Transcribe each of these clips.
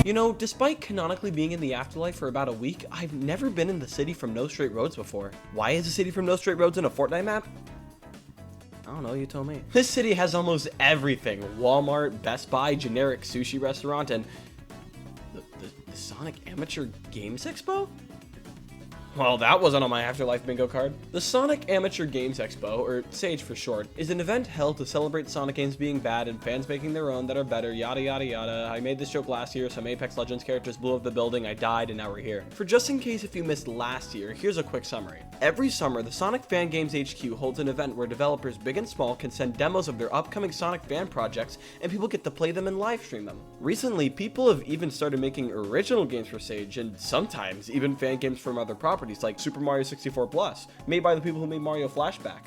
You know, despite canonically being in the afterlife for about a week, I've never been in the city from No Straight Roads before. Why is the city from No Straight Roads in a Fortnite map? I don't know, you tell me. This city has almost everything. Walmart, Best Buy, generic sushi restaurant, and the Sonic Amateur Games Expo? Well, that wasn't on my Afterlife bingo card. The Sonic Amateur Games Expo, or SAGE for short, is an event held to celebrate Sonic games being bad and fans making their own that are better, yada yada yada. I made this joke last year, some Apex Legends characters blew up the building, I died, and now we're here. For just in case if you missed last year, here's a quick summary. Every summer, the Sonic Fan Games HQ holds an event where developers big and small can send demos of their upcoming Sonic fan projects, and people get to play them and live stream them. Recently, people have even started making original games for SAGE, and sometimes even fan games from other properties like Super Mario 64 Plus, made by the people who made Mario Flashback.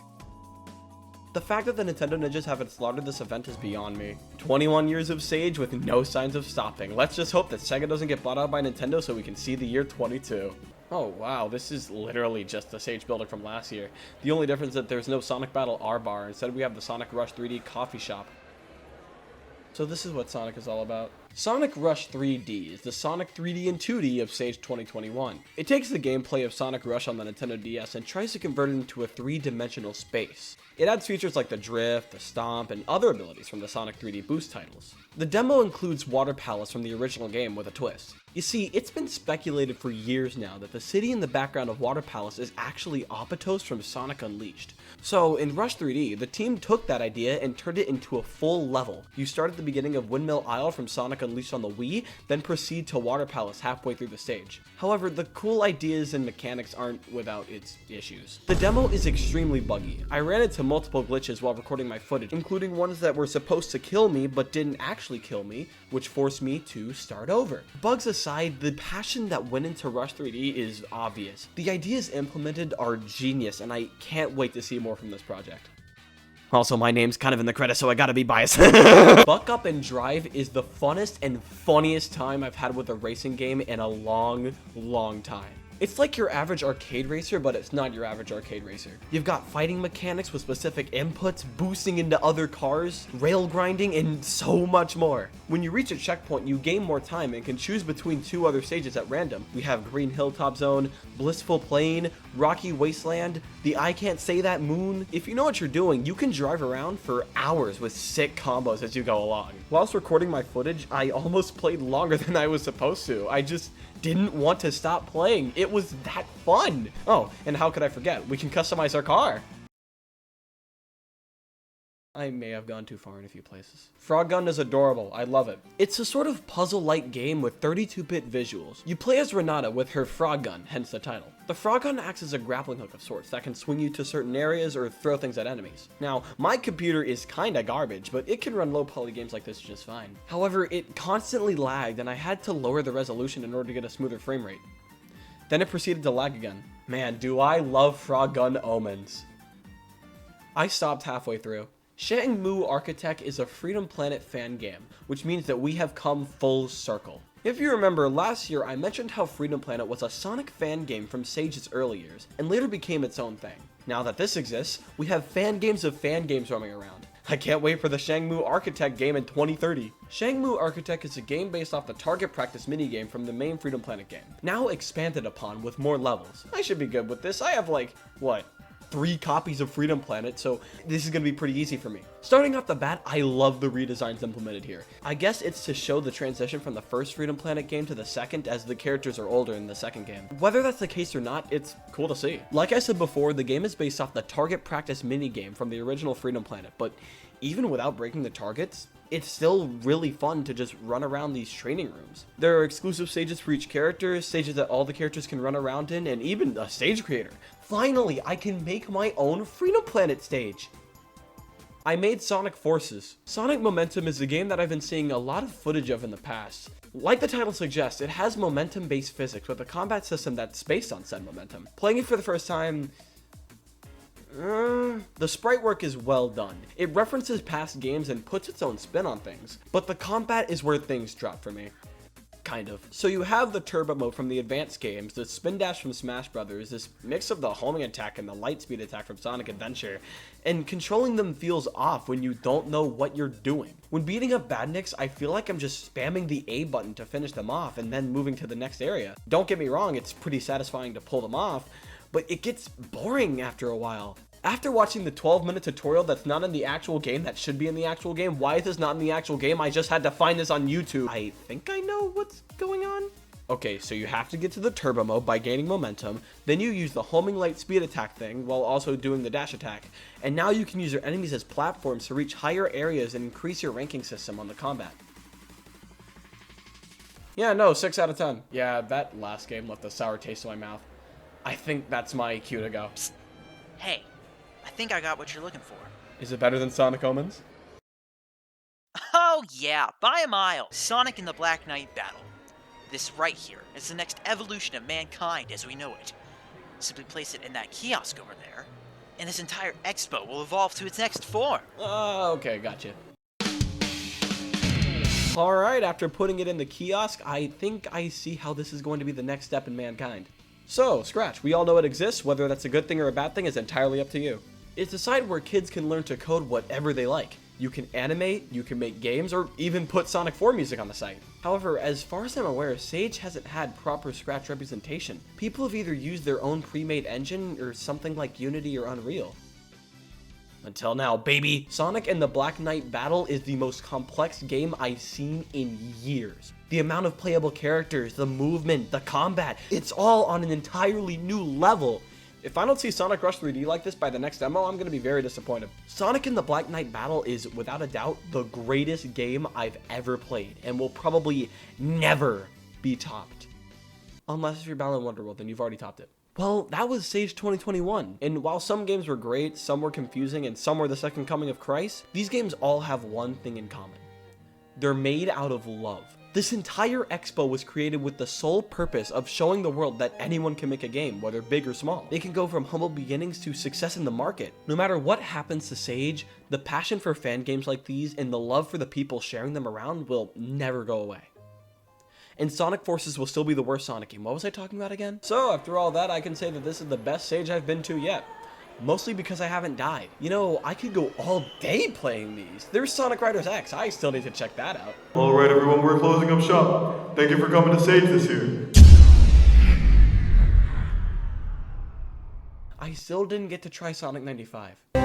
The fact that the Nintendo Ninjas haven't slaughtered this event is beyond me. 21 years of SAGE with no signs of stopping. Let's just hope that Sega doesn't get bought out by Nintendo so we can see the year 22. Oh wow, this is literally just the SAGE building from last year. The only difference is that there's no Sonic Battle R-Bar, instead we have the Sonic Rush 3D coffee shop. So this is what Sonic is all about. Sonic Rush 3D is the Sonic 3D and 2D of SAGE 2021. It takes the gameplay of Sonic Rush on the Nintendo DS and tries to convert it into a three-dimensional space. It adds features like the drift, the stomp, and other abilities from the Sonic 3D Boost titles. The demo includes Water Palace from the original game with a twist. You see, it's been speculated for years now that the city in the background of Water Palace is actually Apotos from Sonic Unleashed. So, in Rush 3D, the team took that idea and turned it into a full level. You start at the beginning of Windmill Isle from Sonic Unleashed on the Wii, then proceed to Water Palace halfway through the stage. However, the cool ideas and mechanics aren't without its issues. The demo is extremely buggy. I ran into multiple glitches while recording my footage, including ones that were supposed to kill me but didn't actually kill me, which forced me to start over. Bugs aside, the passion that went into Rush 3D is obvious. The ideas implemented are genius, and I can't wait to see more from this project. Also, my name's kind of in the credits, so I gotta be biased. Buck Up and Drive is the funnest and funniest time I've had with a racing game in a long, long time. It's like your average arcade racer, but it's not your average arcade racer. You've got fighting mechanics with specific inputs, boosting into other cars, rail grinding, and so much more. When you reach a checkpoint, you gain more time and can choose between two other stages at random. We have Green Hilltop Zone, Blissful Plain, Rocky Wasteland, the I Can't Say That Moon. If you know what you're doing, you can drive around for hours with sick combos as you go along. Whilst recording my footage, I almost played longer than I was supposed to. I just didn't want to stop playing. It was that fun. Oh, and how could I forget? We can customize our car. I may have gone too far in a few places. Froggun is adorable. I love it. It's a sort of puzzle-like game with 32-bit visuals. You play as Renata with her Froggun, hence the title. The Froggun acts as a grappling hook of sorts that can swing you to certain areas or throw things at enemies. Now, my computer is kinda garbage, but it can run low-poly games like this just fine. However, it constantly lagged and I had to lower the resolution in order to get a smoother frame rate. Then it proceeded to lag again. Man, do I love Froggun omens. I stopped halfway through. Shangmu Architect is a Freedom Planet fan game, which means that we have come full circle. If you remember, last year I mentioned how Freedom Planet was a Sonic fan game from SAGE's early years, and later became its own thing. Now that this exists, we have fan games of fan games roaming around. I can't wait for the Shangmu Architect game in 2030. Shangmu Architect is a game based off the target practice minigame from the main Freedom Planet game, now expanded upon with more levels. I should be good with this. I have like, what? 3 copies of Freedom Planet, so this is gonna be pretty easy for me. Starting off the bat, I love the redesigns implemented here. I guess it's to show the transition from the first Freedom Planet game to the second, as the characters are older in the second game. Whether that's the case or not, it's cool to see. Like I said before, the game is based off the target practice minigame from the original Freedom Planet, but even without breaking the targets, it's still really fun to just run around these training rooms. There are exclusive stages for each character, stages that all the characters can run around in, and even a stage creator. Finally, I can make my own Freedom Planet stage. I made Sonic Forces. Sonic Momentum is a game that I've been seeing a lot of footage of in the past. Like the title suggests, it has momentum-based physics with a combat system that's based on said momentum. Playing it for the first time, the sprite work is well done. It references past games and puts its own spin on things, but the combat is where things drop for me. kind of. So you have the turbo mode from the advanced games, the spin dash from Smash Brothers, this mix of the homing attack and the light speed attack from Sonic Adventure, and controlling them feels off when you don't know what you're doing. When beating up badniks, I feel like I'm just spamming the A button to finish them off and then moving to the next area. Don't get me wrong, it's pretty satisfying to pull them off, but it gets boring after a while. After watching the 12-minute tutorial that's not in the actual game that should be in the actual game, why is this not in the actual game? I just had to find this on YouTube. I think I know what's going on. Okay, so you have to get to the turbo mode by gaining momentum, then you use the homing light speed attack thing while also doing the dash attack, and now you can use your enemies as platforms to reach higher areas and increase your ranking system on the combat. Yeah, no, 6 out of 10. Yeah, that last game left a sour taste in my mouth. I think that's my cue to go. Psst. Hey, I think I got what you're looking for. Is it better than Sonic Omens? Oh yeah, by a mile. Sonic and the Black Knight battle. This right here is the next evolution of mankind as we know it. Simply place it in that kiosk over there, and this entire expo will evolve to its next form. Okay, gotcha. Alright, after putting it in the kiosk, I think I see how this is going to be the next step in mankind. So, Scratch, we all know it exists. Whether that's a good thing or a bad thing is entirely up to you. It's a site where kids can learn to code whatever they like. You can animate, you can make games, or even put Sonic 4 music on the site. However, as far as I'm aware, Sage hasn't had proper Scratch representation. People have either used their own pre-made engine or something like Unity or Unreal. Until now, baby! Sonic and the Black Knight battle is the most complex game I've seen in years. The amount of playable characters, the movement, the combat, it's all on an entirely new level. If I don't see Sonic Rush 3D like this by the next demo, I'm going to be very disappointed. Sonic and the Black Knight battle is, without a doubt, the greatest game I've ever played, and will probably never be topped. Unless if you're battling Wonderworld, then you've already topped it. Well, that was Sage 2021, and while some games were great, some were confusing, and some were the second coming of Christ, these games all have one thing in common. They're made out of love. This entire expo was created with the sole purpose of showing the world that anyone can make a game, whether big or small. They can go from humble beginnings to success in the market. No matter what happens to Sage, the passion for fan games like these and the love for the people sharing them around will never go away. And Sonic Forces will still be the worst Sonic game. What was I talking about again? So after all that, I can say that this is the best Sage I've been to yet. Mostly because I haven't died. You know, I could go all day playing these. There's Sonic Riders X. I still need to check that out. Alright everyone, we're closing up shop. Thank you for coming to Sage this year. I still didn't get to try Sonic 95.